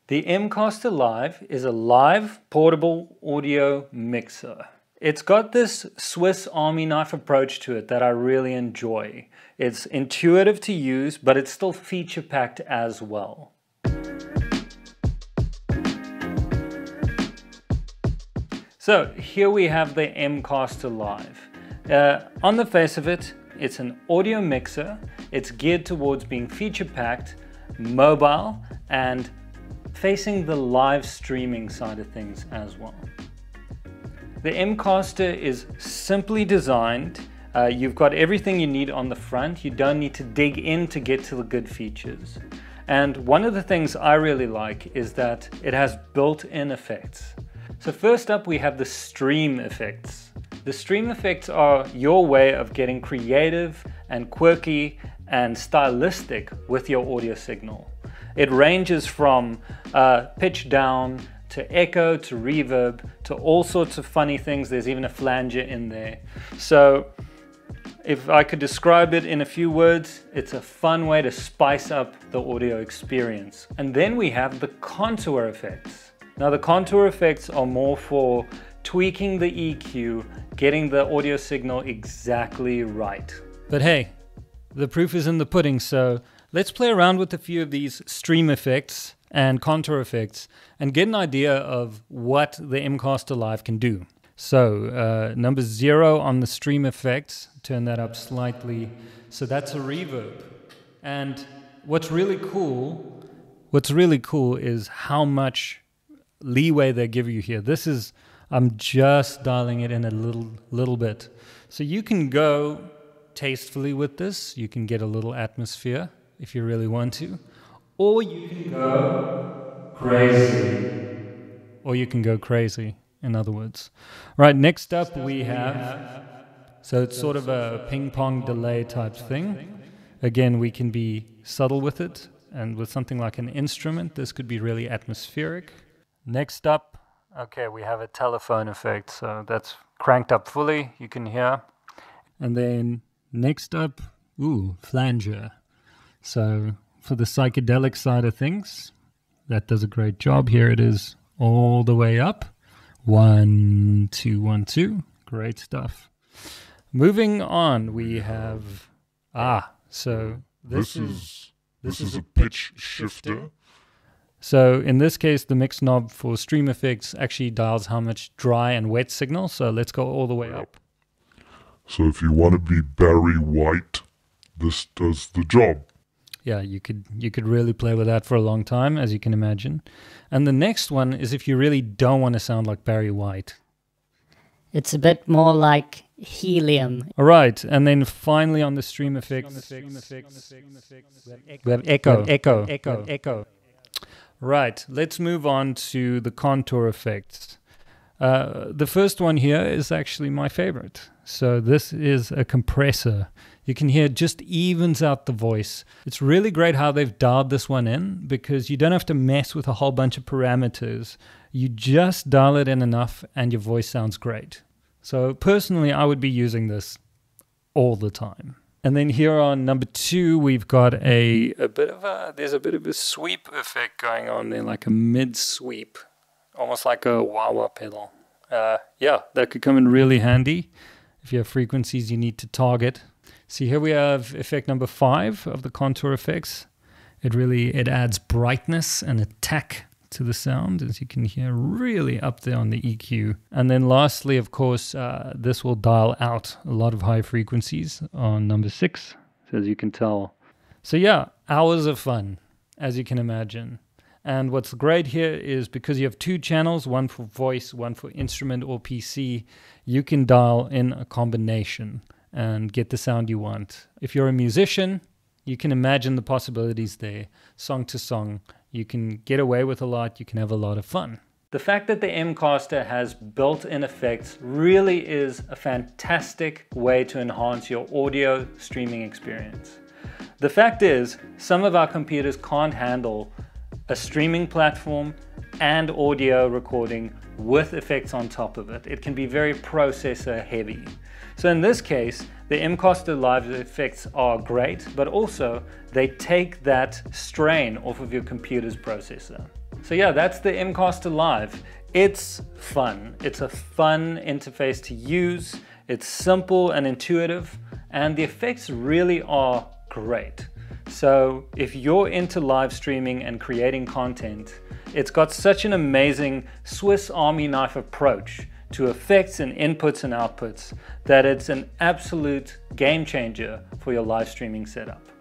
The Mcaster Live is a live portable audio mixer. It's got this Swiss Army knife approach to it that I really enjoy. It's intuitive to use, but it's still feature-packed as well. So here we have the Mcaster Live. On the face of it, it's an audio mixer. It's geared towards being feature-packed, mobile, and facing the live streaming side of things as well. The Mcaster is simply designed. You've got everything you need on the front. You don't need to dig in to get to the good features. And one of the things I really like is that it has built-in effects. So first up, we have the stream effects. The stream effects are your way of getting creative and quirky and stylistic with your audio signal. It ranges from pitch down to echo to reverb to all sorts of funny things. There's even a flanger in there. So if I could describe it in a few words, it's a fun way to spice up the audio experience. And then we have the contour effects. Now the contour effects are more for tweaking the EQ, getting the audio signal exactly right. But hey, the proof is in the pudding, so let's play around with a few of these stream effects and contour effects and get an idea of what the Mcaster Live can do. So number 0 on the stream effects, turn that up slightly. So that's a reverb. And what's really cool is how much leeway they give you here. This is, I'm just dialing it in a little bit. So you can go tastefully with this. You can get a little atmosphere if you really want to, or you can go crazy. In other words. Right, next up we have, so it's sort of a ping pong delay type thing. Again, we can be subtle with it, and with something like an instrument, this could be really atmospheric. Next up, okay, we have a telephone effect, so that's cranked up fully, you can hear. And then next up, flanger. So for the psychedelic side of things, that does a great job. Here it is all the way up. 1, 2, 1, 2. Great stuff. Moving on, we have, so this is a pitch shifter. So in this case, the mix knob for stream effects actually dials how much dry and wet signal. So let's go all the way up. So if you want to be Barry White, this does the job. Yeah, you could really play with that for a long time, as you can imagine. And the next one is if you really don't want to sound like Barry White. It's a bit more like helium. All right, and then finally on the stream effects, we have echo. Right, let's move on to the contour effects. The first one here is actually my favorite. So this is a compressor. You can hear it just evens out the voice. It's really great how they've dialed this one in, because you don't have to mess with a whole bunch of parameters. You just dial it in enough and your voice sounds great. So personally, I would be using this all the time. And then here on number 2, we've got there's a bit of a sweep effect going on there, like a mid sweep, almost like a wah-wah pedal. Yeah, that could come in really handy if you have frequencies you need to target. See, here we have effect number 5 of the contour effects. It adds brightness and attack to the sound, as you can hear, really up there on the EQ. And then lastly, of course, this will dial out a lot of high frequencies on number 6, as you can tell. So yeah, hours of fun, as you can imagine. And what's great here is because you have 2 channels, one for voice, one for instrument or PC, you can dial in a combination and get the sound you want. If you're a musician, you can imagine the possibilities there. Song to song, you can get away with a lot, you can have a lot of fun. The fact that the Mcaster has built-in effects really is a fantastic way to enhance your audio streaming experience. The fact is, some of our computers can't handle a streaming platform and audio recording with effects on top of it. It can be very processor heavy. So in this case, the Mcaster Live effects are great, but also they take that strain off of your computer's processor. So yeah, that's the Mcaster Live. It's fun. It's a fun interface to use. It's simple and intuitive, and the effects really are great. So if you're into live streaming and creating content, it's got such an amazing Swiss Army knife approach to effects and inputs and outputs that it's an absolute game changer for your live streaming setup.